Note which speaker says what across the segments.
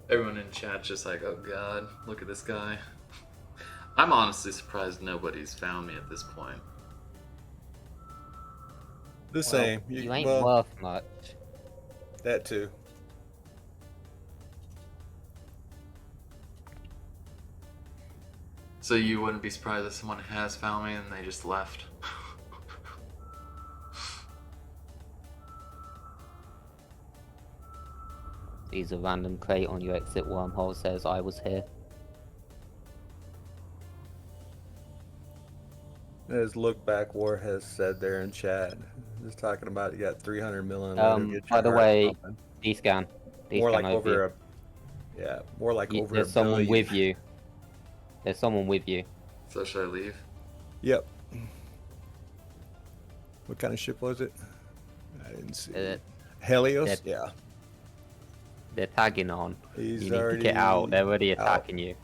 Speaker 1: Everyone in chat's just like, oh god, look at this guy. I'm honestly surprised nobody's found me at this point.
Speaker 2: The
Speaker 3: Well,
Speaker 2: same.
Speaker 3: you ain't
Speaker 2: Well,
Speaker 3: worth much.
Speaker 2: that too.
Speaker 1: So you wouldn't be surprised if someone has found me and they just left.
Speaker 3: Sees a random crate on your exit wormhole, says I was here.
Speaker 2: As Look Back War has said there in chat, just talking about you got 300 million. It'll get your
Speaker 3: By the
Speaker 2: heart
Speaker 3: way,
Speaker 2: pumping.
Speaker 3: D-scan.
Speaker 2: More
Speaker 3: D-scan
Speaker 2: like over a, yeah, more like over
Speaker 3: there's
Speaker 2: a
Speaker 3: someone
Speaker 2: billion.
Speaker 3: with you. There's someone with you.
Speaker 1: So should I leave?
Speaker 2: Yep. What kind of ship was it? I didn't see. Helios? Yeah.
Speaker 3: They're tagging on.
Speaker 2: He's
Speaker 3: You need to
Speaker 2: already
Speaker 3: get out. They're already
Speaker 2: out.
Speaker 3: attacking you.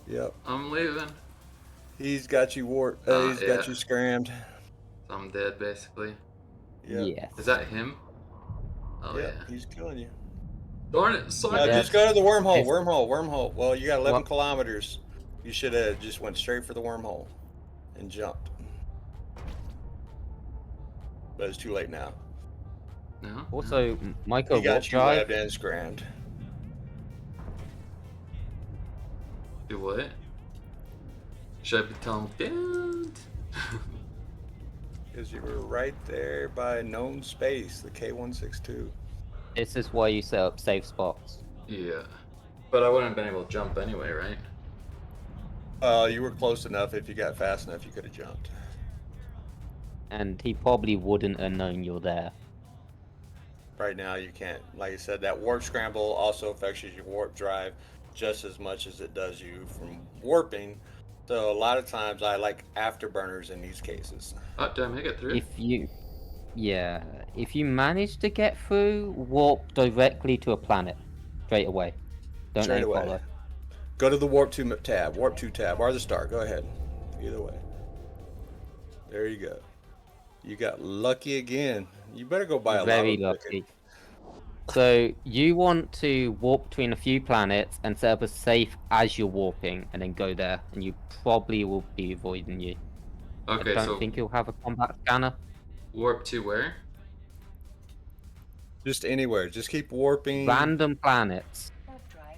Speaker 2: Yep.
Speaker 1: I'm leaving.
Speaker 2: He's got you warped. He's got you scrammed.
Speaker 1: So I'm dead, basically.
Speaker 2: Yep.
Speaker 3: Yes.
Speaker 1: Is that him? Oh
Speaker 2: Yep,
Speaker 1: yeah.
Speaker 2: he's killing you.
Speaker 1: Darn it! Sorry.
Speaker 2: Just go to the wormhole.
Speaker 3: It's-
Speaker 2: Wormhole. Well, you got 11
Speaker 3: What?
Speaker 2: kilometers. You should have just went straight for the wormhole and jumped. But it's too late now.
Speaker 1: No.
Speaker 3: Also, Micro
Speaker 2: He
Speaker 3: warp
Speaker 2: got you
Speaker 3: drive.
Speaker 2: webbed and scrammed.
Speaker 1: Do what? Should I be telling him, don't?
Speaker 2: Because you were right there by known space, the K162.
Speaker 3: This is why you set up safe spots.
Speaker 1: Yeah. But I wouldn't have been able to jump anyway, right?
Speaker 2: You were close enough. If you got fast enough, you could have jumped.
Speaker 3: And he probably wouldn't have known you're there.
Speaker 2: Right now, you can't. Like I said, that warp scramble also affects your warp drive just as much as it does you from warping. So a lot of times, I like afterburners in these cases.
Speaker 1: Oh, did I make it through?
Speaker 3: If you manage to get through, warp directly to a planet straight away. Don't
Speaker 2: Straight away.
Speaker 3: follow.
Speaker 2: Go to the warp 2 tab, or the star. Go ahead. Either way. There you go. You got lucky again. You better go buy a
Speaker 3: Very
Speaker 2: lotto
Speaker 3: lucky.
Speaker 2: ticket.
Speaker 3: So you want to warp between a few planets and set up a safe as you're warping, and then go there, and you probably will be avoiding you.
Speaker 1: Okay,
Speaker 3: I don't
Speaker 1: so
Speaker 3: think you'll have a combat scanner.
Speaker 1: warp to where?
Speaker 2: Just anywhere. Just keep warping.
Speaker 3: Random planets.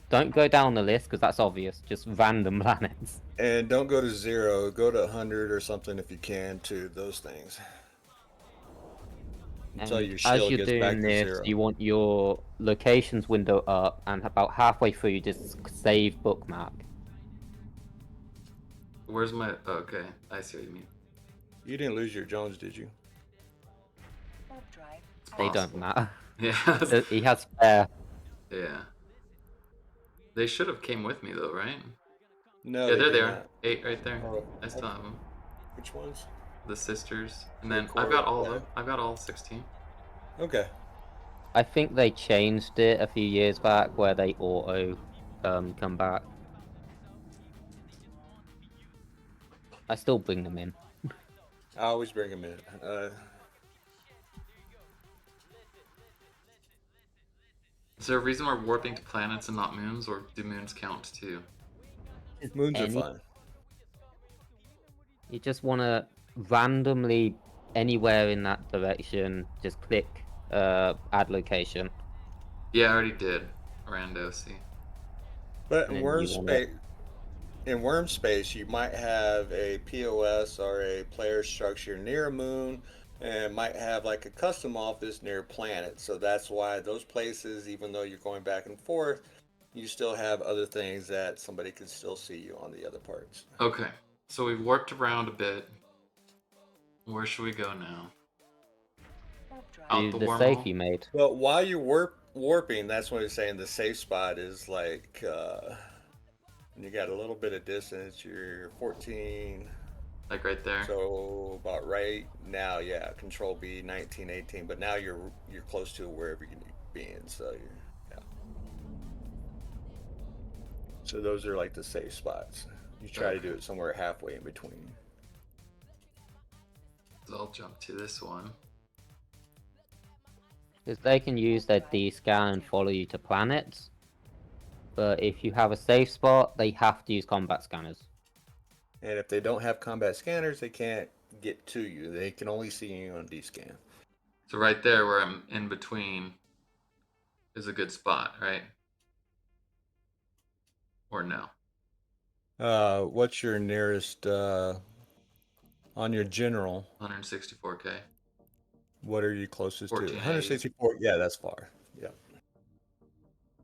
Speaker 3: Don't go down the list because that's obvious. Just random planets.
Speaker 2: And don't go to 0. Go to 100 or something if you can to those things. Until your
Speaker 3: As
Speaker 2: shield
Speaker 3: you're
Speaker 2: gets back
Speaker 3: doing
Speaker 2: to
Speaker 3: this,
Speaker 2: 0.
Speaker 3: you want your locations window up, and about halfway through, you just save bookmark.
Speaker 1: Where's my... Oh, okay, I see what you mean.
Speaker 2: You didn't lose your Jones, did you?
Speaker 1: It's
Speaker 3: They don't
Speaker 1: possible.
Speaker 3: matter.
Speaker 1: Yeah.
Speaker 3: He has spare.
Speaker 1: Yeah. They should have came with me though, right?
Speaker 2: No.
Speaker 1: Yeah,
Speaker 2: they
Speaker 1: they're
Speaker 2: did
Speaker 1: there.
Speaker 2: not.
Speaker 1: 8 right there.
Speaker 2: Oh,
Speaker 1: I still have them.
Speaker 2: Which ones?
Speaker 1: The sisters. And then
Speaker 2: Core,
Speaker 1: I've got all of
Speaker 2: yeah.
Speaker 1: them. I've got all 16.
Speaker 2: Okay.
Speaker 3: I think they changed it a few years back where they auto come back. I still bring them in.
Speaker 2: I always bring them in.
Speaker 1: Is there a reason we're warping to planets and not moons, or do moons count too?
Speaker 2: Moons are
Speaker 3: Any-
Speaker 2: fun.
Speaker 3: You just want to randomly, anywhere in that direction, just click add location.
Speaker 1: Yeah, I already did. Rando, see.
Speaker 2: But
Speaker 3: And
Speaker 2: in
Speaker 3: then
Speaker 2: worm
Speaker 3: you wanna-
Speaker 2: space, you might have a POS or a player structure near a moon, and might have like a custom office near a planet. So that's why those places, even though you're going back and forth, you still have other things that somebody can still see you on the other parts.
Speaker 1: Okay, so we've warped around a bit. Where should we go now? Out the
Speaker 3: the
Speaker 1: wormhole?
Speaker 3: safe you made.
Speaker 2: Well, while you're warping, that's what he's saying. The safe spot is like when you got a little bit of distance. You're 14.
Speaker 1: Like right there?
Speaker 2: So about right now, yeah, Control B, 19, 18. But now you're close to wherever you need to be in. So yeah. So those are like the safe spots. You try to do it somewhere halfway in between.
Speaker 1: So I'll jump to this one.
Speaker 3: Because they can use their D-scan and follow you to planets. But if you have a safe spot, they have to use combat scanners.
Speaker 2: And if they don't have combat scanners, they can't get to you. They can only see you on D-scan.
Speaker 1: So right there where I'm in between is a good spot, right? Or no?
Speaker 2: What's your nearest on your general?
Speaker 1: 164K.
Speaker 2: What are you closest to?
Speaker 1: 1480.
Speaker 2: 164. Yeah, that's far. Yeah.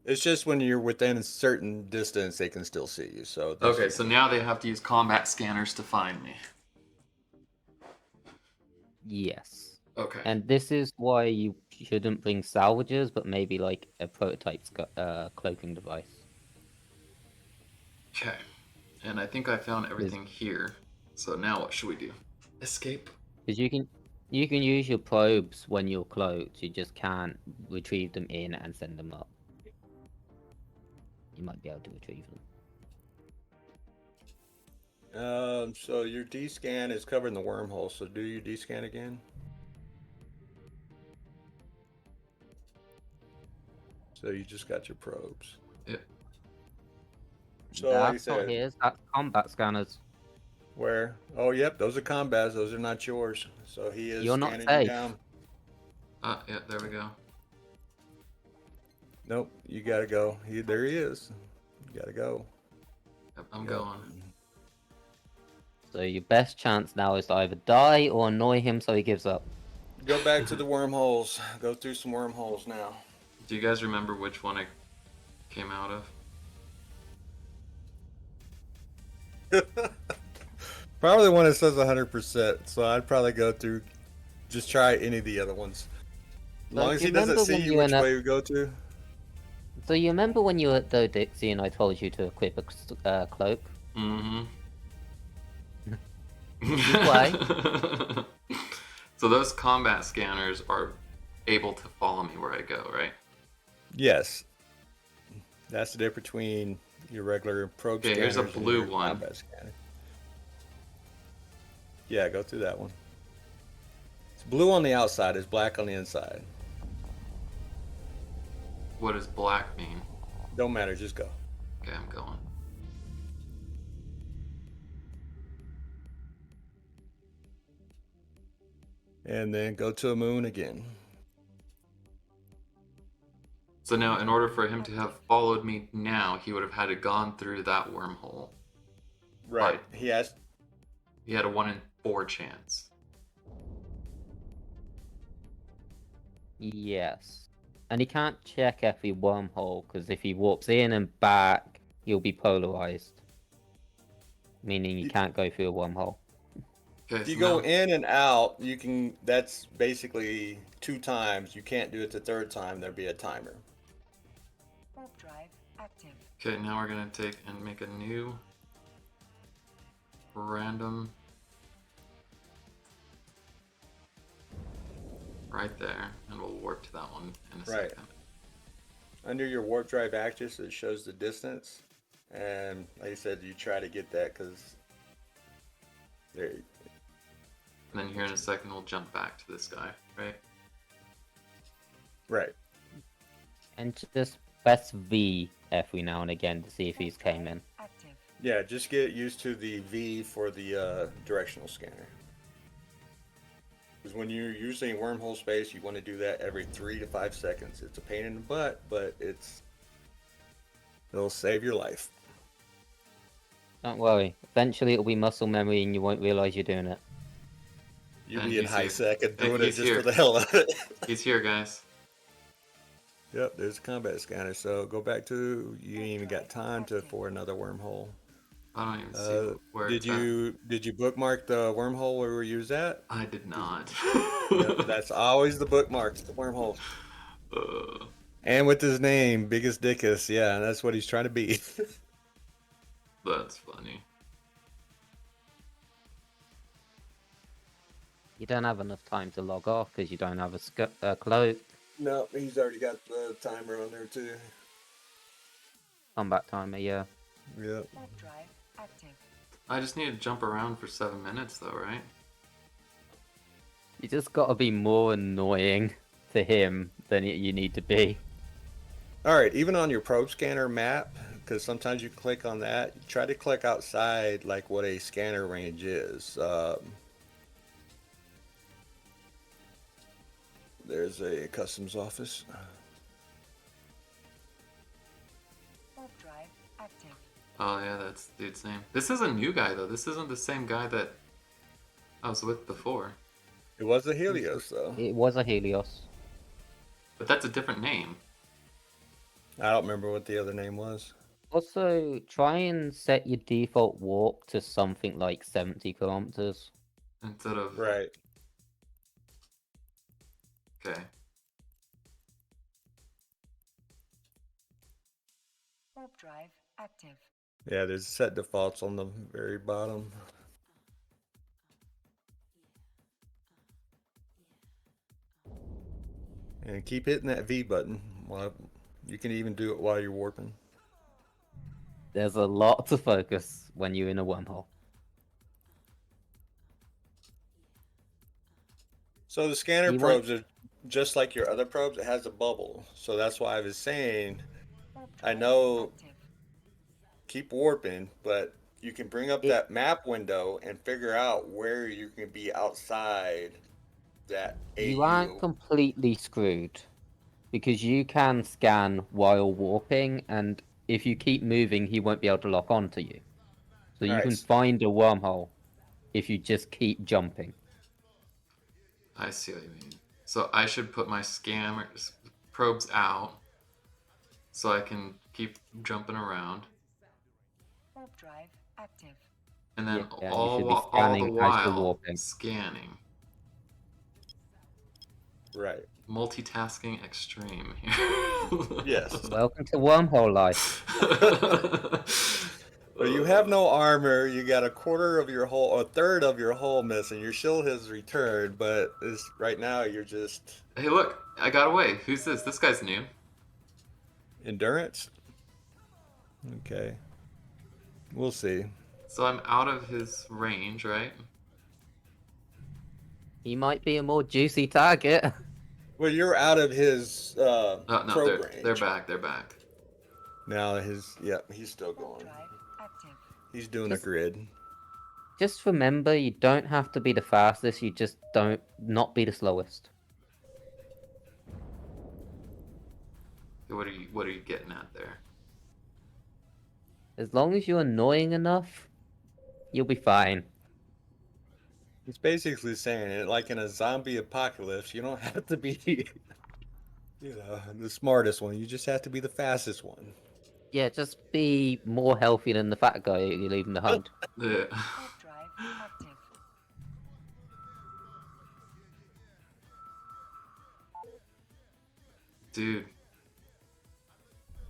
Speaker 2: It's just when you're within a certain distance, they can still see you. So that's
Speaker 1: Okay, so now they have to use combat scanners to find me.
Speaker 3: Yes.
Speaker 1: Okay.
Speaker 3: And this is why you shouldn't bring salvages, but maybe like a prototype cloaking device.
Speaker 1: Okay. And I think I found everything here. So now what should we do? Escape?
Speaker 3: Because you can use your probes when you're cloaked. You just can't retrieve them in and send them up. You might be able to retrieve them.
Speaker 2: So your D-scan is covering the wormhole. So do you D-scan again? So you just got your probes.
Speaker 1: Yep.
Speaker 2: So like I
Speaker 3: That's not
Speaker 2: said,
Speaker 3: his. That's combat scanners.
Speaker 2: where? Oh, yep, those are combats. Those are not yours. So he is
Speaker 3: You're not
Speaker 2: scanning
Speaker 3: safe.
Speaker 2: you down.
Speaker 1: Yeah, there we go.
Speaker 2: Nope, you gotta go. There he is. You gotta go.
Speaker 1: Yep, I'm
Speaker 2: Yep.
Speaker 1: going.
Speaker 3: So your best chance now is to either die or annoy him so he gives up.
Speaker 2: Go back to the wormholes. Go through some wormholes now.
Speaker 1: Do you guys remember which one I came out of?
Speaker 2: Probably the one that says 100%. So I'd probably go through, just try any of the other ones. As long
Speaker 3: Like,
Speaker 2: as he
Speaker 3: you
Speaker 2: doesn't
Speaker 3: remember
Speaker 2: see
Speaker 3: when
Speaker 2: you
Speaker 3: you
Speaker 2: which
Speaker 3: went
Speaker 2: way we go to.
Speaker 3: So you remember when you were at Do Dixie and I told you to equip a cloak?
Speaker 1: Mm-hmm.
Speaker 3: Why?
Speaker 1: So those combat scanners are able to follow me where I go, right?
Speaker 2: Yes. That's the difference between your regular probe
Speaker 1: Okay, here's a
Speaker 2: scanners and
Speaker 1: blue
Speaker 2: your
Speaker 1: one.
Speaker 2: combat scanner. Yeah, go through that one. It's blue on the outside, it's black on the inside.
Speaker 1: What does black mean?
Speaker 2: Don't matter, just go.
Speaker 1: Okay, I'm going.
Speaker 2: And then go to a moon again.
Speaker 1: So now, in order for him to have followed me now, he would have had to gone through that wormhole.
Speaker 2: Right. He has.
Speaker 1: He had a 1 in 4 chance.
Speaker 3: Yes. And he can't check every wormhole, because if he warps in and back, he'll be polarized. Meaning you can't go through a wormhole.
Speaker 1: Okay,
Speaker 2: If you
Speaker 1: so
Speaker 2: go
Speaker 1: now-
Speaker 2: in and out, you can. That's basically 2 times. You can't do it the 3rd time. There'll be a timer.
Speaker 4: Warp drive active.
Speaker 1: Okay, now we're gonna take and make a new random right there, and we'll warp to that one in a
Speaker 2: Right.
Speaker 1: second.
Speaker 2: Under your warp drive axis, it shows the distance, and like I said, you try to get that because there.
Speaker 1: And then here in a second, we'll jump back to this guy, right?
Speaker 2: Right.
Speaker 3: And just press V every now and again to see if he's came in.
Speaker 4: Active.
Speaker 2: Yeah, just get used to the V for the directional scanner. Because when you're using wormhole space, you want to do that every 3 to 5 seconds. It's a pain in the butt, but it'll save your life.
Speaker 3: Don't worry. Eventually it'll be muscle memory and you won't realize you're doing it.
Speaker 2: You'll
Speaker 1: And
Speaker 2: be in
Speaker 1: he's
Speaker 2: high
Speaker 1: here.
Speaker 2: sec and
Speaker 1: And
Speaker 2: doing it
Speaker 1: he's
Speaker 2: just
Speaker 1: here.
Speaker 2: for the hell of it.
Speaker 1: He's here, guys.
Speaker 2: Yep, there's a combat scanner. So go back to, you ain't even got time for another wormhole.
Speaker 1: I don't even see where
Speaker 2: Did
Speaker 1: it's at.
Speaker 2: you bookmark the wormhole where we use at?
Speaker 1: I did not.
Speaker 2: Yep, that's always the bookmarks, the wormhole.
Speaker 1: Uh,
Speaker 2: And with his name, Biggest Dickus, yeah, that's what he's trying to be.
Speaker 1: that's funny.
Speaker 3: You don't have enough time to log off because you don't have a cloak.
Speaker 2: No, he's already got the timer on there too.
Speaker 3: Combat timer, yeah.
Speaker 2: Yep.
Speaker 4: Warp drive active.
Speaker 1: I just need to jump around for 7 minutes, though, right?
Speaker 3: You just gotta be more annoying to him than you need to be.
Speaker 2: All right, even on your probe scanner map, because sometimes you click on that, try to click outside like what a scanner range is. There's a customs office.
Speaker 4: Warp drive active.
Speaker 1: Oh yeah, that's dude's name. This is a new guy though. This isn't the same guy that I was with before.
Speaker 2: It was a Helios, though.
Speaker 3: It was a Helios.
Speaker 1: But that's a different name.
Speaker 2: I don't remember what the other name was.
Speaker 3: Also, try and set your default warp to something like 70 kilometers.
Speaker 1: Instead of
Speaker 2: Right.
Speaker 1: Okay.
Speaker 4: Warp drive active.
Speaker 2: Yeah, there's set defaults on the very bottom. And keep hitting that V button. While you can even do it while you're warping.
Speaker 3: There's a lot to focus when you're in a wormhole.
Speaker 2: So the scanner
Speaker 3: You
Speaker 2: probes are just like your other probes. It has a bubble. So that's why I was saying
Speaker 4: Warp
Speaker 2: I
Speaker 4: drive
Speaker 2: know
Speaker 4: active.
Speaker 2: keep warping, but you can bring up
Speaker 3: It-
Speaker 2: that map window and figure out where you can be outside that
Speaker 3: You
Speaker 2: AU.
Speaker 3: aren't completely screwed because you can scan while warping, and if you keep moving, he won't be able to lock onto you. So you
Speaker 2: Alright,
Speaker 3: can
Speaker 2: s-
Speaker 3: find a wormhole if you just keep jumping.
Speaker 1: I see what you mean. So I should put my probes out so I can keep jumping around.
Speaker 4: Warp drive active.
Speaker 1: And then
Speaker 3: Yeah, you
Speaker 1: all,
Speaker 3: should be
Speaker 1: all the
Speaker 3: scanning as you're
Speaker 1: while
Speaker 3: warping.
Speaker 1: scanning.
Speaker 2: right.
Speaker 1: Multitasking extreme here.
Speaker 2: Yes.
Speaker 3: Welcome to wormhole life.
Speaker 2: But you have no armor. You got a quarter of your hull, a third of your hull missing. Your shield has returned, but right now you're just
Speaker 1: Hey, look! I got away. Who's this? This guy's new.
Speaker 2: endurance. Okay. We'll see.
Speaker 1: So I'm out of his range, right?
Speaker 3: He might be a more juicy target.
Speaker 2: Well, you're out of his
Speaker 1: Oh, no,
Speaker 2: probe
Speaker 1: they're
Speaker 2: range.
Speaker 1: back. They're back.
Speaker 2: Now he's still
Speaker 4: Warp
Speaker 2: going.
Speaker 4: drive active.
Speaker 2: He's doing
Speaker 3: Just-
Speaker 2: a grid.
Speaker 3: Just remember, you don't have to be the fastest. You just don't not be the slowest.
Speaker 1: What are you getting at there?
Speaker 3: As long as you're annoying enough, you'll be fine.
Speaker 2: He's basically saying it like in a zombie apocalypse. You don't have to be, the smartest one. You just have to be the fastest one.
Speaker 3: Yeah, just be more healthy than the fat guy you're leaving behind.
Speaker 1: Yeah.
Speaker 4: Warp drive active.
Speaker 1: Dude.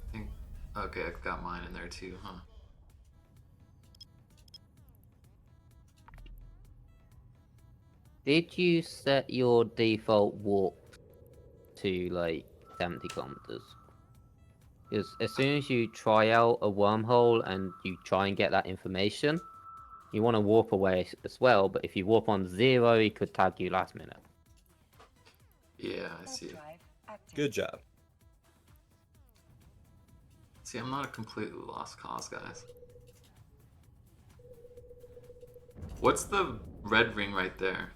Speaker 1: I think. Okay, I've got mine in there too, huh?
Speaker 3: Did you set your default warp to like 70 kilometers? Because as soon as you try out a wormhole and you try and get that information, you want to warp away as well. But if you warp on 0, he could tag you last minute.
Speaker 1: Yeah, I
Speaker 4: Warp
Speaker 1: see.
Speaker 4: drive active.
Speaker 2: Good job.
Speaker 1: See, I'm not a completely lost cause, guys. What's the red ring right there?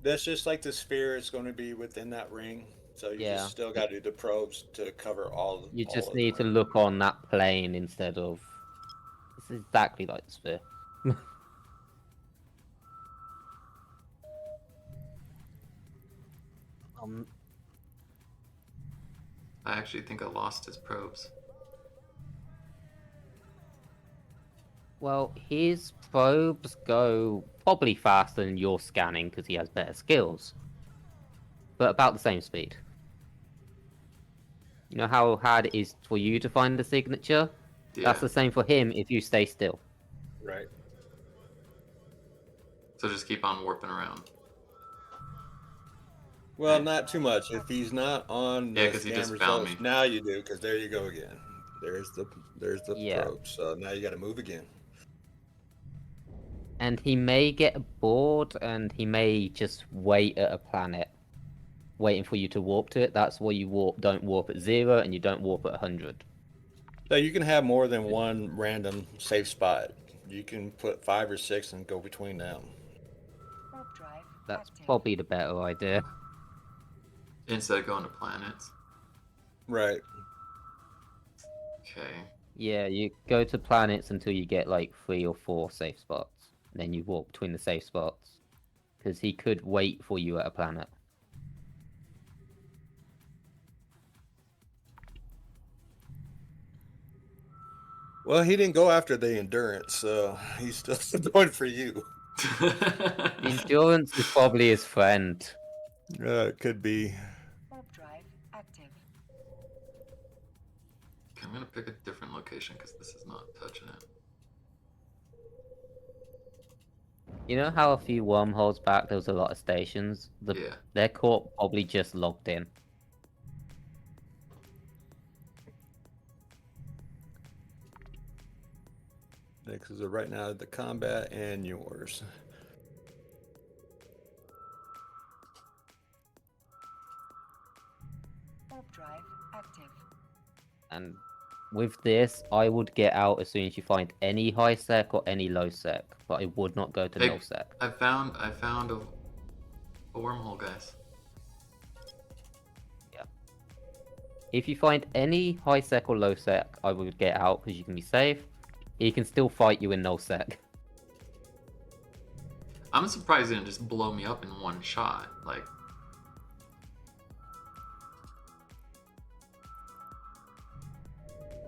Speaker 2: That's just like the sphere is going to be within that ring. So you
Speaker 3: Yeah.
Speaker 2: just still got to do the probes to cover all.
Speaker 3: You
Speaker 2: all
Speaker 3: just
Speaker 2: of the
Speaker 3: need to
Speaker 2: ring.
Speaker 3: look on that plane instead of. It's exactly like the sphere. um,
Speaker 1: I actually think I lost his probes.
Speaker 3: well, his probes go probably faster than your scanning because he has better skills, but about the same speed. You know how hard it is for you to find the signature?
Speaker 1: Yeah.
Speaker 3: That's the same for him if you stay still.
Speaker 2: Right.
Speaker 1: So just keep on warping around.
Speaker 2: Well, not too much. If he's not on
Speaker 1: Yeah,
Speaker 2: the
Speaker 1: 'cause he
Speaker 2: scan
Speaker 1: just found
Speaker 2: results,
Speaker 1: me.
Speaker 2: now you do, because there you go again. There's the
Speaker 3: Yeah.
Speaker 2: probe. So now you got to move again.
Speaker 3: And he may get bored and he may just wait at a planet waiting for you to warp to it. That's why you don't warp at 0 and you don't warp at 100.
Speaker 2: So you can have more than one random safe spot. You can put 5 or 6 and go between them.
Speaker 4: Warp drive
Speaker 3: That's
Speaker 4: active.
Speaker 3: probably the better idea.
Speaker 1: Instead of going to planets.
Speaker 2: Right.
Speaker 1: Okay.
Speaker 3: Yeah, you go to planets until you get like 3 or 4 safe spots. And then you walk between the safe spots. Because he could wait for you at a planet.
Speaker 2: Well, he didn't go after the endurance, so he's still going for you.
Speaker 3: The endurance is probably his friend.
Speaker 2: It could be.
Speaker 4: Warp drive active.
Speaker 1: Okay, I'm gonna pick a different location because this is not touching it.
Speaker 3: You know how a few wormholes back there was a lot of stations?
Speaker 1: Yeah.
Speaker 3: Their corp probably just logged in.
Speaker 2: Next is right now the combat and yours.
Speaker 4: Warp drive active.
Speaker 3: And with this, I would get out as soon as you find any high sec or any low sec, but I would not go to
Speaker 1: Hey,
Speaker 3: no sec.
Speaker 1: I found a wormhole, guys.
Speaker 3: If you find any high sec or low sec, I would get out because you can be safe. He can still fight you in no sec.
Speaker 1: I'm surprised he didn't just blow me up in one shot. Like,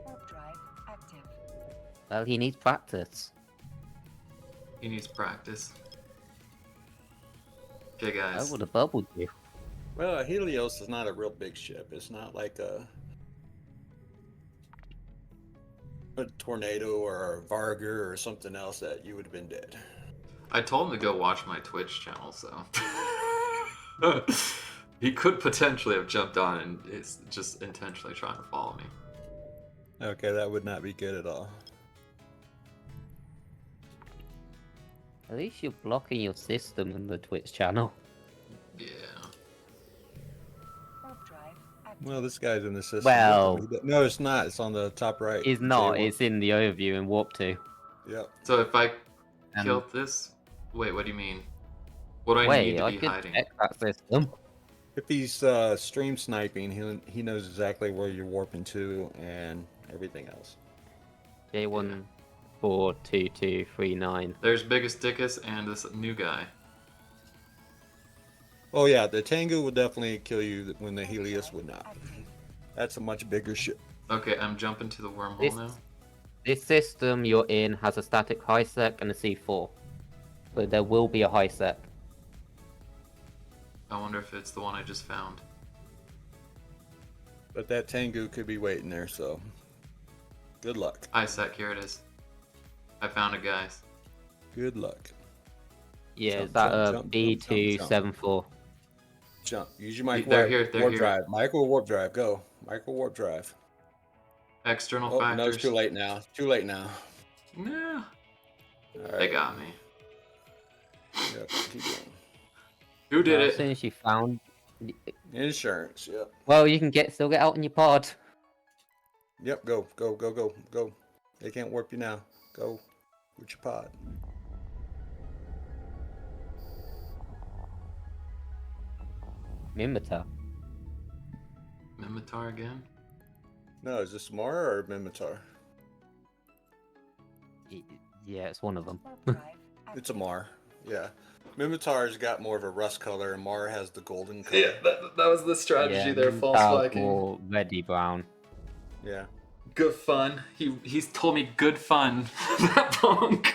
Speaker 4: Warp drive active.
Speaker 3: Well, he needs practice.
Speaker 1: he needs practice. Okay,
Speaker 3: I
Speaker 1: guys.
Speaker 3: would have bubbled you.
Speaker 2: Well, Helios is not a real big ship. It's not like a tornado or a Varger or something else that you would have been dead.
Speaker 1: I told him to go watch my Twitch channel, so he could potentially have jumped on and is just intentionally trying to follow me.
Speaker 2: Okay, that would not be good at all.
Speaker 3: At least you're blocking your system in the Twitch channel.
Speaker 1: Yeah.
Speaker 4: Warp drive active.
Speaker 2: Well, this guy's in the system.
Speaker 3: Well-
Speaker 2: No, it's not. It's on the top right.
Speaker 3: It's not.
Speaker 2: J1.
Speaker 3: It's in the overview in Warp 2.
Speaker 2: Yep.
Speaker 1: So if I
Speaker 3: Um,
Speaker 1: killed this, wait, what do you mean? What do I
Speaker 3: Wait,
Speaker 1: need to
Speaker 3: I
Speaker 1: be
Speaker 3: could
Speaker 1: hiding?
Speaker 3: check that system.
Speaker 2: If he's stream sniping, he knows exactly where you're warping to and everything else.
Speaker 3: J1 42239.
Speaker 1: There's Biggest Dickus and this new guy.
Speaker 2: Oh yeah, the Tengu would definitely kill you when the Helios would not.
Speaker 4: Active.
Speaker 2: That's a much bigger ship.
Speaker 1: Okay, I'm jumping to the wormhole
Speaker 3: This-
Speaker 1: now.
Speaker 3: This system you're in has a static high sec and a C4. But there will be a high sec.
Speaker 1: I wonder if it's the one I just found.
Speaker 2: But that Tengu could be waiting there, so good luck.
Speaker 1: ISAC, here it is. I found it, guys.
Speaker 2: Good luck.
Speaker 3: Yeah,
Speaker 2: Jump,
Speaker 3: is that
Speaker 2: jump, jump,
Speaker 3: B274?
Speaker 2: Jump. Use your micro
Speaker 1: They're
Speaker 2: warp,
Speaker 1: here, they're
Speaker 2: warp
Speaker 1: here.
Speaker 2: drive. Micro warp drive. Go. Micro warp drive.
Speaker 1: External
Speaker 2: Oh,
Speaker 1: factors.
Speaker 2: no, it's too late now. Too late now.
Speaker 1: Nah,
Speaker 2: All
Speaker 1: they
Speaker 2: right.
Speaker 1: got me.
Speaker 2: Yep, keep going.
Speaker 1: Who did
Speaker 3: As
Speaker 1: it?
Speaker 3: soon as you found...
Speaker 2: Insurance. Yep.
Speaker 3: Well, you can still get out in your pod.
Speaker 2: Yep. Go. Go. Go. Go. Go. They can't warp you now. Go with your pod.
Speaker 3: Mimitar.
Speaker 1: Mimitar again?
Speaker 2: No, is this Mara or Mimitar?
Speaker 3: Yeah, it's one of them.
Speaker 4: Warp drive active.
Speaker 2: It's a Mar. Yeah. Mimitar's got more of a rust color, and Mar has the golden color.
Speaker 1: Yeah, that was the strategy there, false
Speaker 3: Mimitar's
Speaker 1: flagging.
Speaker 3: more reddy brown.
Speaker 2: Yeah.
Speaker 1: Good fun. He's told me good fun. That punk.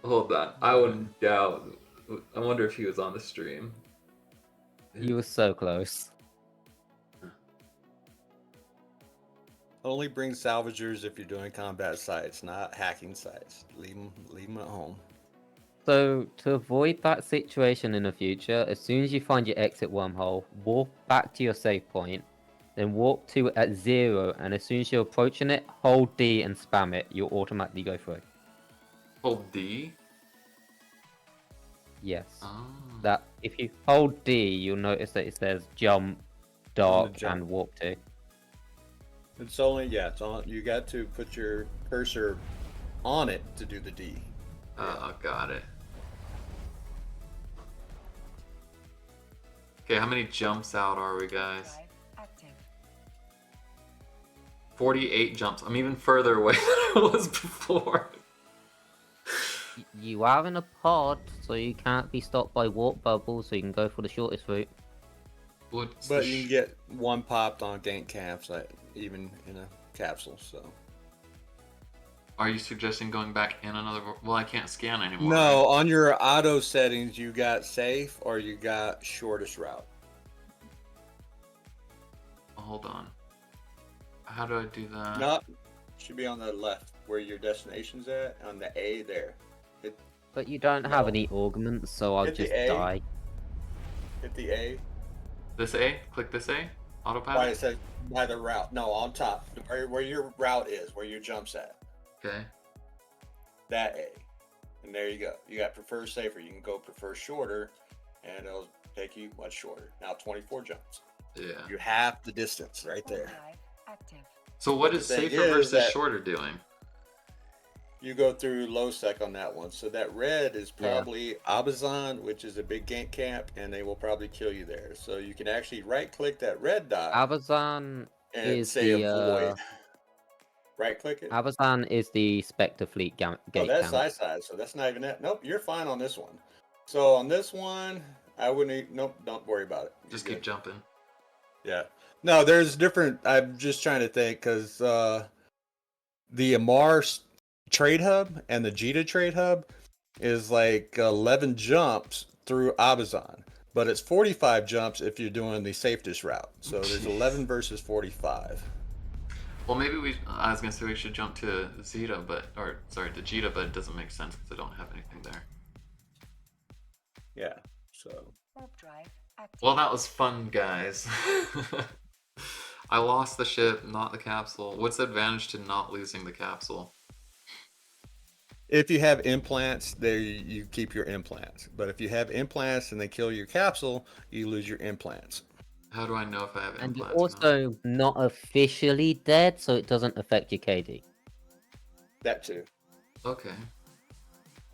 Speaker 1: Hold on. I wouldn't doubt. I wonder if he was on the stream.
Speaker 3: You were so close.
Speaker 2: Only bring salvagers if you're doing combat sites, not hacking sites. Leave them at home.
Speaker 3: So, to avoid that situation in the future, as soon as you find your exit wormhole, warp back to your save point, then warp to it at 0, and as soon as you're approaching it, hold D and spam it. You'll automatically go through.
Speaker 1: Hold D.
Speaker 3: Yes.
Speaker 1: Oh.
Speaker 3: That if you hold D, you'll notice that it says jump, dock,
Speaker 2: jump.
Speaker 3: and warp to.
Speaker 2: It's only it's on. You got to put your cursor on it to do the D.
Speaker 1: Oh, got it. Okay, how many jumps out are we, guys?
Speaker 4: Drive active.
Speaker 1: 48 jumps. I'm even further away than I was before.
Speaker 3: You are in a pod, so you can't be stopped by warp bubbles, so you can go for the shortest route.
Speaker 1: What's
Speaker 2: But
Speaker 1: the
Speaker 2: you can get one popped on gank camps, even in a capsule. So
Speaker 1: Are you suggesting going back in another? Well, I can't scan anymore.
Speaker 2: no,
Speaker 1: right?
Speaker 2: on your auto settings, you got safe or you got shortest route.
Speaker 1: Hold on. How do I do that?
Speaker 2: No, should be on the left where your destination's at. On the A there.
Speaker 3: But you don't have
Speaker 2: No.
Speaker 3: any augments, so I'll
Speaker 2: Hit the
Speaker 3: just
Speaker 2: A.
Speaker 3: die.
Speaker 2: Hit the A.
Speaker 1: This A? Click this A? Autopilot?
Speaker 2: Why it says by the route? No, on top where your route is, where your jump's at.
Speaker 1: Okay.
Speaker 2: That A. And there you go. You got prefer safer. You can go prefer shorter, and it'll take you much shorter. Now 24 jumps.
Speaker 1: Yeah.
Speaker 2: You half the distance right
Speaker 4: Warp
Speaker 2: there.
Speaker 4: drive active.
Speaker 1: So what
Speaker 2: But
Speaker 1: is
Speaker 2: the thing
Speaker 1: safer
Speaker 2: is
Speaker 1: versus
Speaker 2: that-
Speaker 1: shorter doing?
Speaker 2: You go through low sec on that one. So that red is
Speaker 3: Yeah.
Speaker 2: probably Abazan, which is a big gank camp, and they will probably kill you there. So you can actually right click that red dot
Speaker 3: Abazan
Speaker 2: and
Speaker 3: is
Speaker 2: say
Speaker 3: the
Speaker 2: avoid. Right click it.
Speaker 3: Abazan is the Spectre Fleet
Speaker 2: Oh,
Speaker 3: gate
Speaker 2: that's
Speaker 3: camp.
Speaker 2: side, so that's not even that. Nope, you're fine on this one. So on this one, I wouldn't. Nope, don't worry about it. You're
Speaker 1: Just
Speaker 2: good.
Speaker 1: keep jumping.
Speaker 2: Yeah. No, there's different. I'm just trying to think because the Amar trade hub and the Jita trade hub is like 11 jumps through Abazan, but it's 45 jumps if you're doing the safest route. So there's 11 versus 45.
Speaker 1: Well, maybe I was gonna say we should jump to Zeta, to Jita, but it doesn't make sense because I don't have anything there.
Speaker 2: Yeah. So
Speaker 4: Warp drive active.
Speaker 1: Well, that was fun, guys. I lost the ship, not the capsule. What's the advantage to not losing the capsule?
Speaker 2: if you have implants, there you keep your implants. But if you have implants and they kill your capsule, you lose your implants.
Speaker 1: How do I know if I have
Speaker 3: And you're
Speaker 1: implants? or not?
Speaker 3: also not officially dead, so it doesn't affect your KD.
Speaker 2: That too.
Speaker 1: Okay.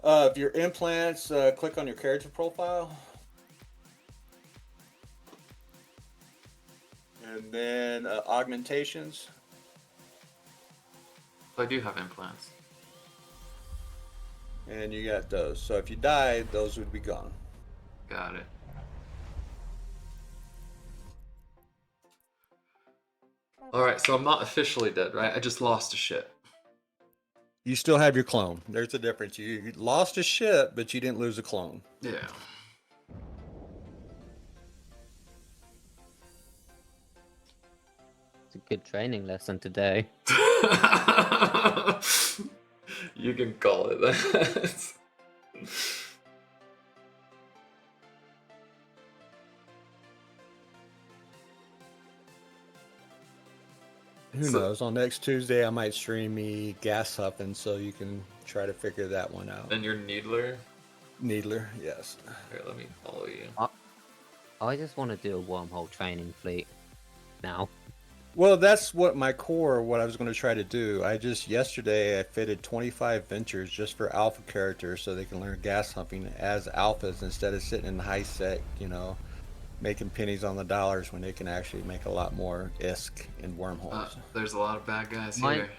Speaker 2: If your implants, click on your character profile. And then augmentations.
Speaker 1: I do have implants.
Speaker 2: And you got those. So if you died, those would be gone.
Speaker 1: Got it. Alright, so I'm not officially dead, right? I just lost a ship.
Speaker 2: You still have your clone. There's a difference. You lost a ship, but you didn't lose a clone.
Speaker 1: Yeah.
Speaker 3: It's a good training lesson today.
Speaker 1: You can call it that.
Speaker 2: Who
Speaker 1: So-
Speaker 2: knows? On next Tuesday, I might stream me gas huffing so you can try to figure that one out.
Speaker 1: And you're Needler?
Speaker 2: Needler, yes.
Speaker 1: Here, let me follow you.
Speaker 3: I just want to do a wormhole training fleet now.
Speaker 2: Well, that's what my core, what I was going to try to do. Yesterday, I fitted 25 ventures just for alpha characters so they can learn gas humping as alphas instead of sitting in high sec, making pennies on the dollars when they can actually make a lot more ISK in wormholes.
Speaker 1: There's a lot of bad guys
Speaker 3: Mine-
Speaker 1: here.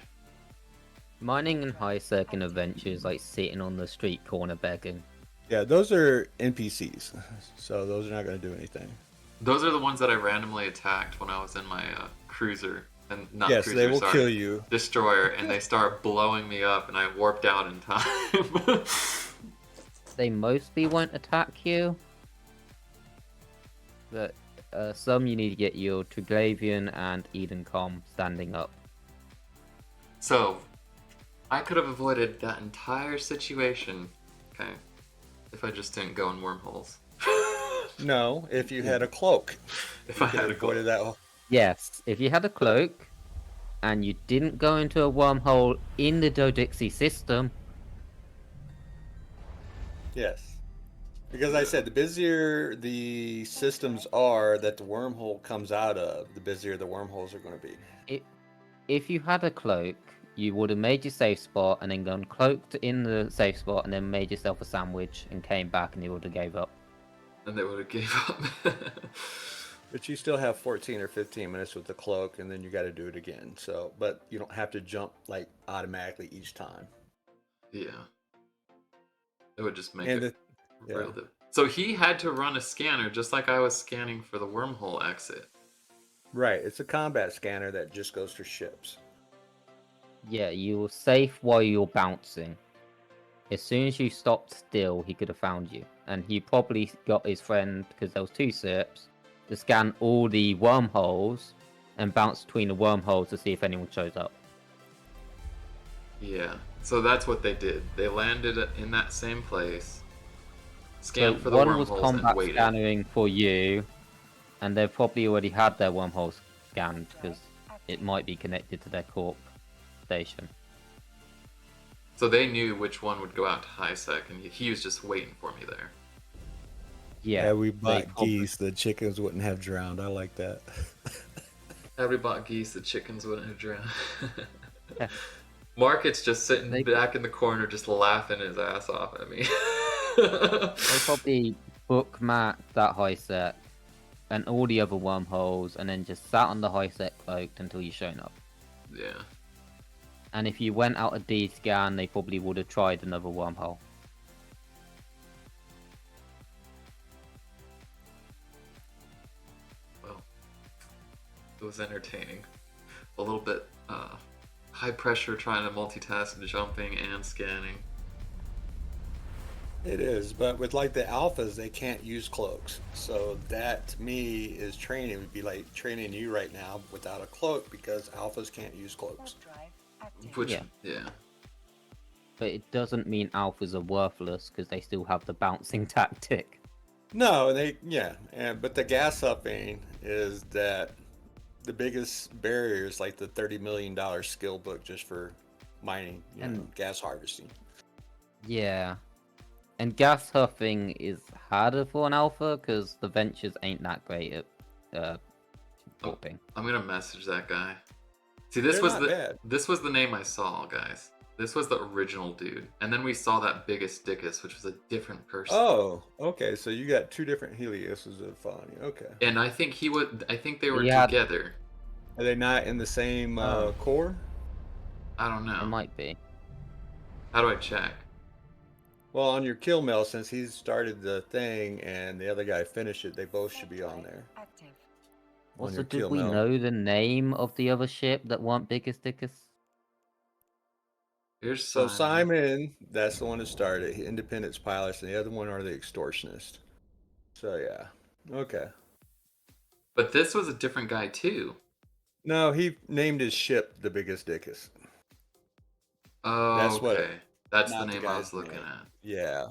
Speaker 3: Mining and high circuit adventures like sitting on the street corner begging.
Speaker 2: Yeah, those are NPCs, so those are not going to do anything.
Speaker 1: Those are the ones that I randomly attacked when I was in my cruiser. And not
Speaker 2: Yes,
Speaker 1: cruiser,
Speaker 2: they will
Speaker 1: sorry.
Speaker 2: kill you.
Speaker 1: Destroyer, and they start blowing me up, and I warped out in time.
Speaker 3: They mostly won't attack you. But some you need to get your Triglavian and Edencom standing up.
Speaker 1: So, I could have avoided that entire situation, okay, if I just didn't go in wormholes.
Speaker 2: No, if you had a cloak.
Speaker 1: If I had a
Speaker 2: avoided that.
Speaker 3: Yes, if you had a cloak and you didn't go into a wormhole in the Dodixie system,
Speaker 2: Yes. Because I said the busier the systems are that the wormhole comes out of, the busier the wormholes are going to be.
Speaker 3: If you had a cloak, you would have made your safe spot and then gone cloaked in the safe spot and then made yourself a sandwich and came back and you would have gave up.
Speaker 1: And they would have gave up.
Speaker 2: But you still have 14 or 15 minutes with the cloak, and then you got to do it again. So, but you don't have to jump like automatically each time.
Speaker 1: Yeah. It would just make
Speaker 2: And
Speaker 1: it
Speaker 2: yeah.
Speaker 1: real different. So he had to run a scanner just like I was scanning for the wormhole exit.
Speaker 2: Right, it's a combat scanner that just goes for ships.
Speaker 3: Yeah, you were safe while you're bouncing. As soon as you stopped still, he could have found you. And he probably got his friend, because there was 2 SIPs, to scan all the wormholes and bounce between the wormholes to see if anyone shows up.
Speaker 1: Yeah. So that's what they did. They landed in that same place, scanned
Speaker 3: So
Speaker 1: for the
Speaker 3: one was
Speaker 1: wormholes, and
Speaker 3: combat
Speaker 1: waited.
Speaker 3: scanning for you, and they've probably already had their wormholes scanned, because it might be connected to their corp station.
Speaker 1: So they knew which one would go out to high sec, and he was just waiting for me there.
Speaker 3: Yeah,
Speaker 2: we
Speaker 3: they
Speaker 2: bought
Speaker 3: probably-
Speaker 2: geese, the chickens wouldn't have drowned. I like that.
Speaker 1: Had we bought geese, the chickens wouldn't have drowned.
Speaker 3: Yeah.
Speaker 1: Market's just sitting
Speaker 3: They-
Speaker 1: back in the corner, just laughing his ass off at me.
Speaker 3: They probably bookmarked that high sec and all the other wormholes, and then just sat on the high sec cloaked until you shown up.
Speaker 1: Yeah.
Speaker 3: And if you went out a D scan, they probably would have tried another wormhole.
Speaker 1: Well, it was entertaining. A little bit high pressure trying to multitask jumping and scanning.
Speaker 2: It is, but with like the alphas, they can't use cloaks. So that to me is training. It would be like training you right now without a cloak because alphas can't use cloaks.
Speaker 4: Warp drive active.
Speaker 1: Which,
Speaker 3: Yeah.
Speaker 1: yeah.
Speaker 3: But it doesn't mean alphas are worthless, because they still have the bouncing tactic.
Speaker 2: No, but the gas upping is that the biggest barrier is like the $30 million skill book just for mining,
Speaker 3: And-
Speaker 2: gas harvesting.
Speaker 3: Yeah. And gas huffing is harder for an alpha, because the ventures ain't that great at warping.
Speaker 1: I'm gonna message that guy. See, this
Speaker 2: They're
Speaker 1: was
Speaker 2: not
Speaker 1: the
Speaker 2: bad.
Speaker 1: this was the name I saw, guys. This was the original dude, and then we saw that biggest dickus, which was a different person.
Speaker 2: Oh, okay. So you got 2 different Helioses that follow you. Okay.
Speaker 1: And I think he would. I think they were
Speaker 3: Yeah.
Speaker 1: together.
Speaker 2: Are they not in the same
Speaker 3: Oh.
Speaker 2: core?
Speaker 1: I don't know.
Speaker 3: It might be.
Speaker 1: How do I check?
Speaker 2: Well, on your kill mail, since he started the thing and the other guy finished it, they both should be on there.
Speaker 4: Active.
Speaker 2: On
Speaker 3: Also,
Speaker 2: your
Speaker 3: did
Speaker 2: kill
Speaker 3: we
Speaker 2: mail.
Speaker 3: know the name of the other ship that weren't biggest dickus?
Speaker 1: Here's
Speaker 2: So
Speaker 1: Simon.
Speaker 2: Simon, that's the one that started. Independence pilots, and the other one are the extortionists. So yeah, okay.
Speaker 1: But this was a different guy too.
Speaker 2: No, he named his ship the Biggest Dickus.
Speaker 1: Oh,
Speaker 2: That's what-
Speaker 1: okay. That's the
Speaker 2: not the
Speaker 1: name I was
Speaker 2: guy's
Speaker 1: looking
Speaker 2: name.
Speaker 1: at.
Speaker 2: Yeah,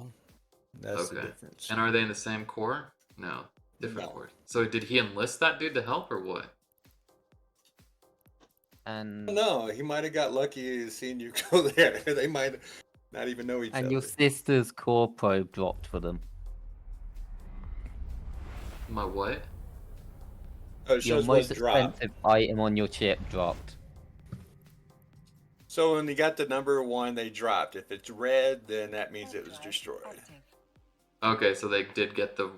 Speaker 2: that's the
Speaker 1: Okay.
Speaker 2: difference.
Speaker 1: And are they in the same core? No, different
Speaker 2: No.
Speaker 1: core. So did he enlist that dude to help or what?
Speaker 3: And
Speaker 2: No, he might have got lucky seeing you go there. They might not even know each
Speaker 3: and
Speaker 2: other.
Speaker 3: your sister's core probe dropped for them.
Speaker 1: My what?
Speaker 2: Oh, it
Speaker 3: Your
Speaker 2: shows what
Speaker 3: most
Speaker 2: dropped.
Speaker 3: expensive item on your chip dropped.
Speaker 2: So when they got the number 1, they dropped. If it's red, then that means it was
Speaker 4: Drive
Speaker 2: destroyed.
Speaker 4: active.
Speaker 1: Okay, so they did get the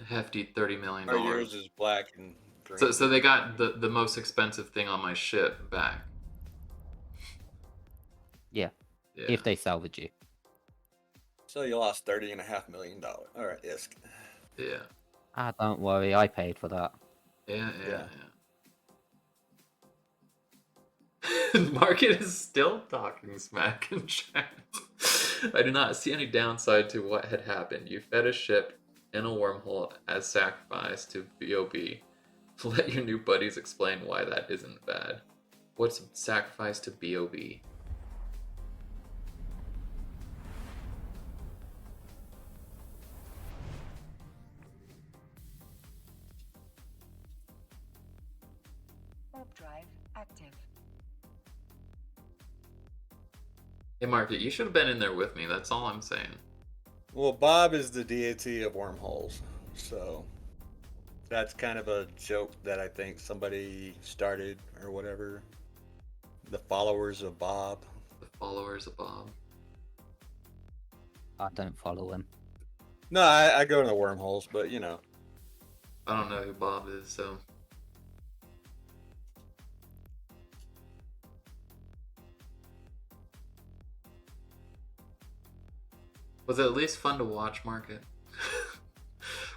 Speaker 1: hefty $30 million.
Speaker 2: Or yours is black and green.
Speaker 1: So they got the most expensive thing on my ship back.
Speaker 3: Yeah,
Speaker 1: Yeah.
Speaker 3: if they salvage you.
Speaker 2: So you lost $30.5 million. All right, yes.
Speaker 1: Yeah.
Speaker 3: Ah, don't worry, I paid for that.
Speaker 1: Yeah.
Speaker 2: Yeah.
Speaker 1: Market is still talking smack in chat. I do not see any downside to what had happened. You fed a ship in a wormhole as sacrifice to BOB. Let your new buddies explain why that isn't bad. What's sacrifice to BOB?
Speaker 4: Warp drive active.
Speaker 1: Hey Market, you should have been in there with me, that's all I'm saying.
Speaker 2: Well, Bob is the deity of wormholes, so that's kind of a joke that I think somebody started or whatever. The followers of Bob.
Speaker 1: The followers of Bob.
Speaker 3: I don't follow him.
Speaker 2: No, I go to the wormholes, but you know.
Speaker 1: I don't know who Bob is, so. Was it at least fun to watch, Market?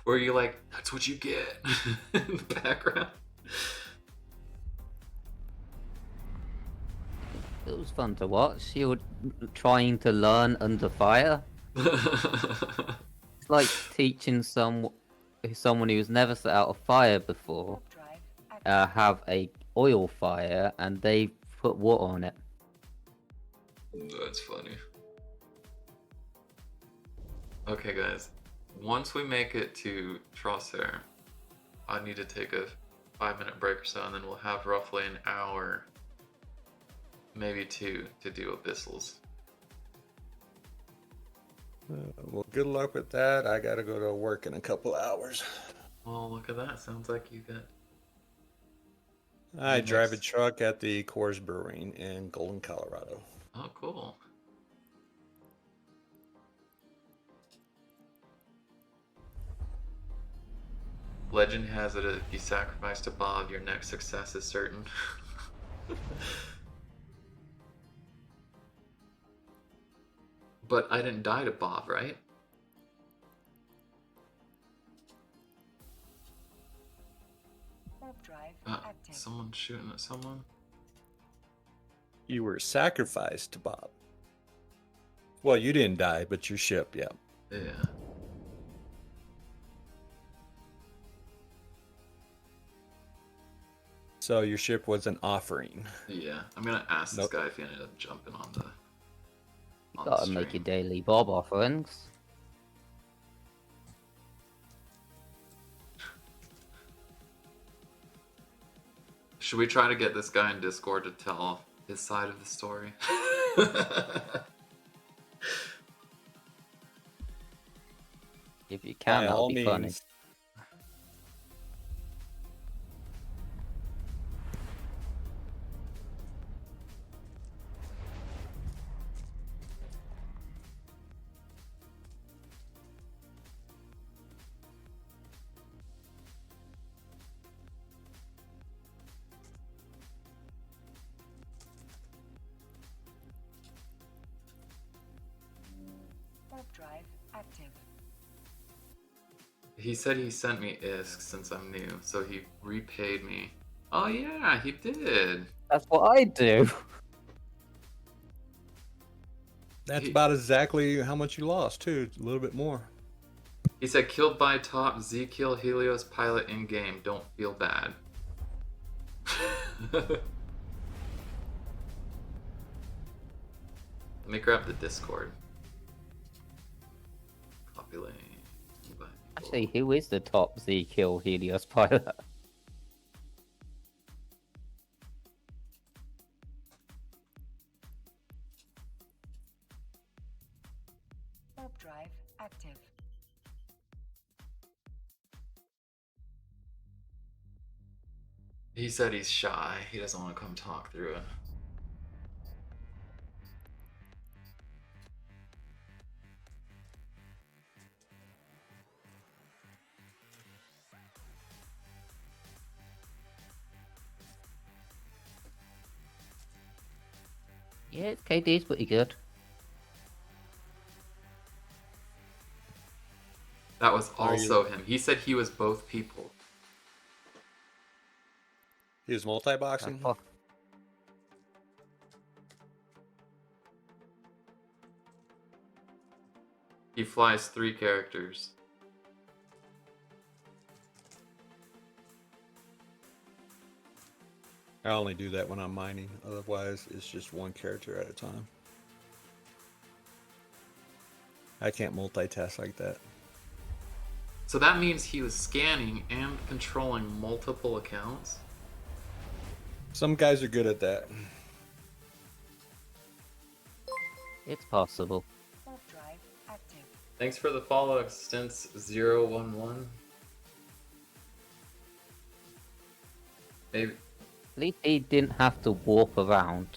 Speaker 1: Were you like, that's what you get in the background?
Speaker 3: It was fun to watch. You were trying to learn under fire. It's like teaching someone who's never set out a fire before
Speaker 4: Warp drive active.
Speaker 3: have a oil fire and they put water on it.
Speaker 1: That's funny. Okay, guys. Once we make it to Trossair, I need to take a 5-minute break or so, and then we'll have roughly an hour, maybe 2, to do Abyssals.
Speaker 2: Well, good luck with that. I gotta go to work in a couple hours.
Speaker 1: Well, look at that. Sounds like you got.
Speaker 2: I drive a
Speaker 1: Nice.
Speaker 2: truck at the Coors Brewing in Golden, Colorado.
Speaker 1: Oh, cool. Legend has it if you sacrifice to Bob, your next success is certain. But I didn't die to Bob, right?
Speaker 4: Warp drive active.
Speaker 1: Someone shooting at someone?
Speaker 2: You were sacrificed to Bob. Well, you didn't die, but your ship, yeah.
Speaker 1: Yeah.
Speaker 2: So your ship was an offering.
Speaker 1: Yeah. I'm gonna ask this
Speaker 2: Nope.
Speaker 1: guy if he ended up jumping on the.
Speaker 3: You
Speaker 1: On the
Speaker 3: gotta make your
Speaker 1: stream.
Speaker 3: daily Bob offerings.
Speaker 1: Should we try to get this guy in Discord to tell his side of the story?
Speaker 3: If you can,
Speaker 2: By
Speaker 3: that'll
Speaker 2: all
Speaker 3: be funny.
Speaker 2: means.
Speaker 4: Warp drive active.
Speaker 1: He said he sent me ISK since I'm new, so he repaid me. Oh yeah, he did.
Speaker 3: That's what I do.
Speaker 2: That's
Speaker 1: He-
Speaker 2: about exactly how much you lost, too. A little bit more.
Speaker 1: He said killed by top Z kill Helios pilot in game. Don't feel bad. Let me grab the Discord. Copy link. Invite
Speaker 3: Actually,
Speaker 1: people.
Speaker 3: who is the top Z kill Helios pilot?
Speaker 4: Warp drive active.
Speaker 1: He said he's shy. He doesn't want to come talk through it.
Speaker 3: Yeah, KD's pretty good.
Speaker 1: That was
Speaker 2: Are you-
Speaker 1: also him. He said he was both people.
Speaker 2: He was multi-boxing.
Speaker 3: Fuck.
Speaker 1: He flies 3 characters.
Speaker 2: I only do that when I'm mining. Otherwise, it's just one character at a time. I can't multitask like that.
Speaker 1: So that means he was scanning and controlling multiple accounts?
Speaker 2: Some guys are good at that.
Speaker 3: It's possible.
Speaker 4: Warp drive active.
Speaker 1: Thanks for the follow, Existence011. Maybe.
Speaker 3: At least he didn't have to warp around.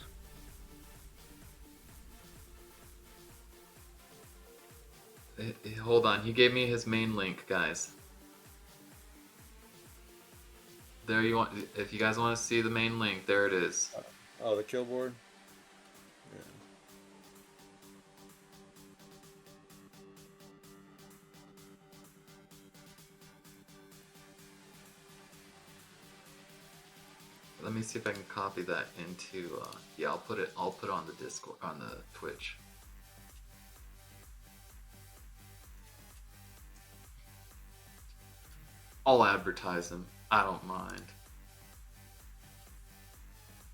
Speaker 1: Hold on, he gave me his main link, guys. There you want. If you guys want to see the main link, there it is.
Speaker 2: Oh, the kill board? Yeah.
Speaker 1: Let me see if I can copy that into. Yeah, I'll put it on the Discord, on the Twitch. I'll advertise him. I don't mind.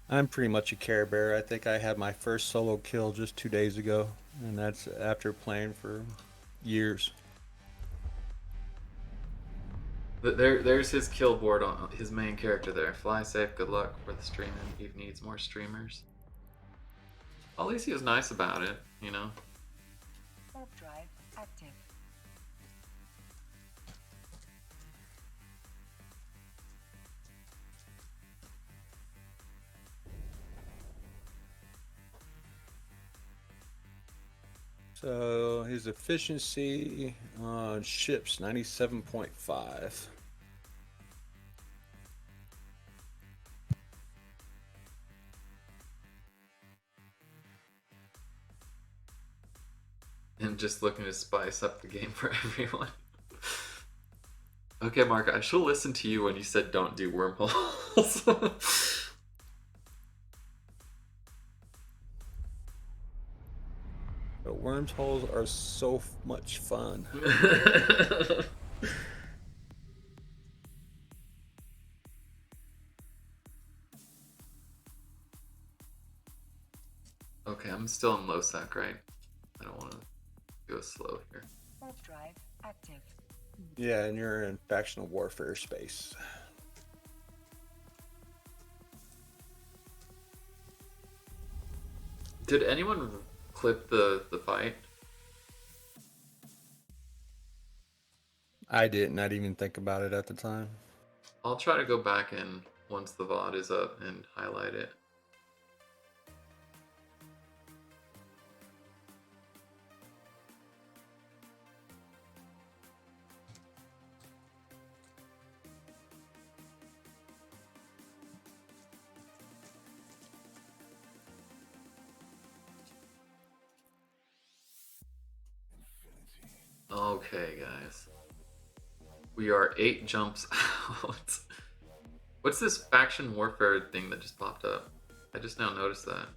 Speaker 2: I'm pretty much a Care Bear. I think I had my first solo kill just 2 days ago, and that's after playing for years.
Speaker 1: There's his kill board on his main character there. Fly safe, good luck for the streaming. He needs more streamers. At least he was nice about it, you know?
Speaker 4: Warp drive active.
Speaker 2: So his efficiency on ships 97.5.
Speaker 1: And just looking to spice up the game for everyone. Okay, Mark, I should listen to you when you said don't do wormholes.
Speaker 2: But wormholes are so much fun.
Speaker 1: Okay, I'm still in low sec, right? I don't want to go slow here.
Speaker 4: Warp drive active.
Speaker 2: Yeah, and you're in factional warfare space.
Speaker 1: Did anyone clip the fight?
Speaker 2: I did not even think about it at the time.
Speaker 1: I'll try to go back in once the VOD is up and highlight it. Okay, guys. We are 8 jumps out. What's this faction warfare thing that just popped up? I just now noticed that.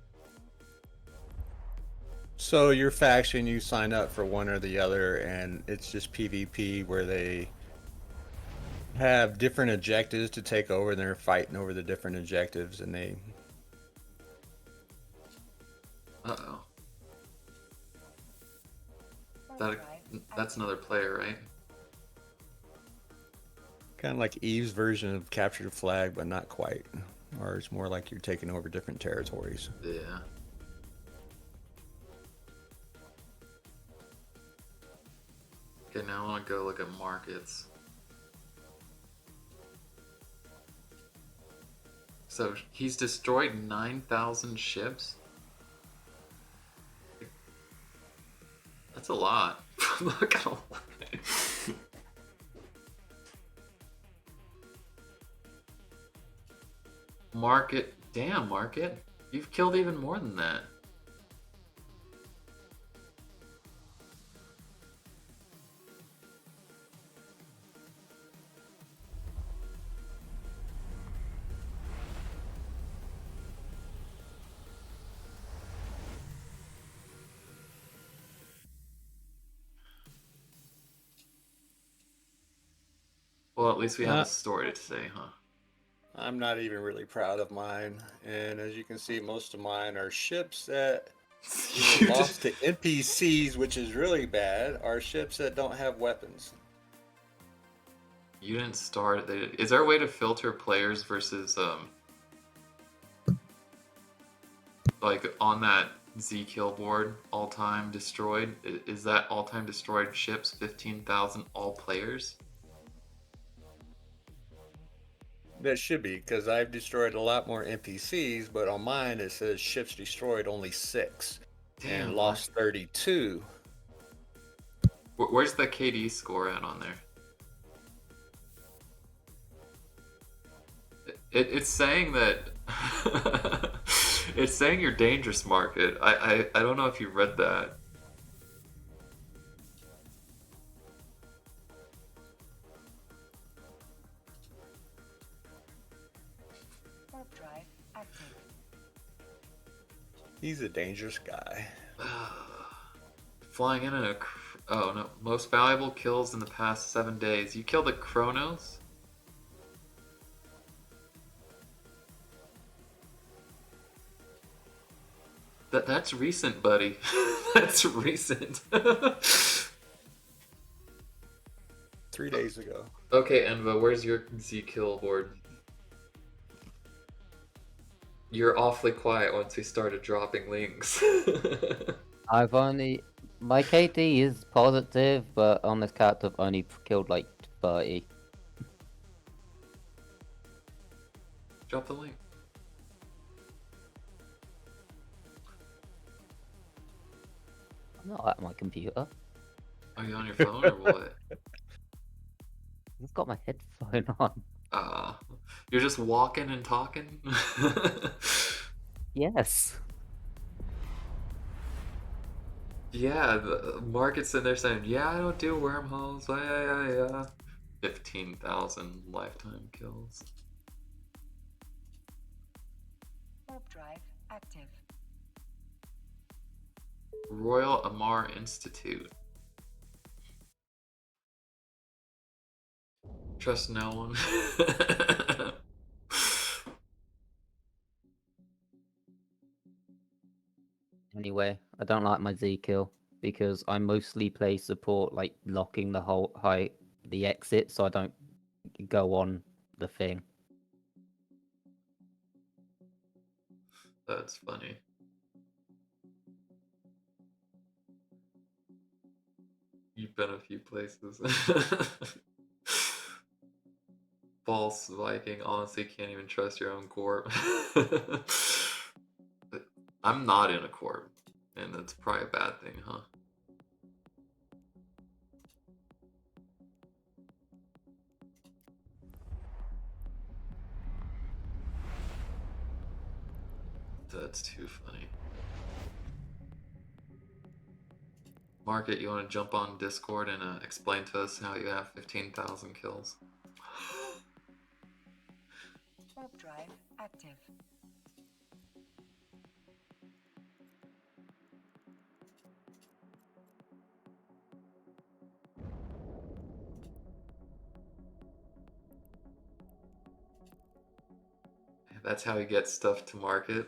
Speaker 2: So your faction, you sign up for one or the other, and it's just PvP where they have different objectives to take over, and they're fighting over the different objectives, and they...
Speaker 1: Uh-oh.
Speaker 4: Warp
Speaker 1: That,
Speaker 4: drive
Speaker 1: that's another player, right?
Speaker 2: Kind of like Eve's version of Capture the Flag, but not quite. Or it's more like you're taking over different territories.
Speaker 1: Yeah. Okay, now I want to go look at markets. So he's destroyed 9,000 ships? That's a lot. I'm not gonna lie. Market. Damn, Market. You've killed even more than that. Well, at least we have a story to say, huh?
Speaker 2: I'm not even really proud of mine. And as you can see, most of mine are ships that
Speaker 1: You
Speaker 2: lost to NPCs, which is really bad, are ships that don't have weapons.
Speaker 1: You didn't start. Is there a way to filter players versus like on that Z-Kill board, all-time destroyed. Is that all-time destroyed ships 15,000 all players?
Speaker 2: That should be, because I've destroyed a lot more NPCs, but on mine it says ships destroyed only 6
Speaker 1: Damn,
Speaker 2: and lost 32.
Speaker 1: Where's the KD score at on there? It's saying that it's saying you're dangerous, market. I don't know if you read that.
Speaker 4: Warp drive active.
Speaker 2: He's a dangerous guy.
Speaker 1: Flying in a oh no, most valuable kills in the past 7 days. You killed a Kronos? That's recent, buddy. That's recent.
Speaker 2: 3 days ago.
Speaker 1: Okay, Enva, where's your Z-Kill board? You're awfully quiet once we started dropping links.
Speaker 3: I've only my KD is positive, but on this character I've only killed like 30.
Speaker 1: Drop the link.
Speaker 3: I'm not at my computer.
Speaker 1: Are you on your phone or what?
Speaker 3: I've got my headphone on.
Speaker 1: You're just walking and talking?
Speaker 3: Yes.
Speaker 1: Yeah, the market's in there saying, yeah, I don't do wormholes. Yeah. 15,000 lifetime kills.
Speaker 4: Warp drive active.
Speaker 1: Royal Amar Institute. Trust no one.
Speaker 3: Anyway, I don't like my Z kill because I mostly play support, like locking the exit, so I don't go on the thing.
Speaker 1: That's funny. You've been a few places. False Viking, honestly can't even trust your own corp. But I'm not in a corp, and that's probably a bad thing, huh? That's too funny. Market, you want to jump on Discord and explain to us how you have 15,000 kills?
Speaker 4: Warp drive active.
Speaker 1: That's how he gets stuff to market.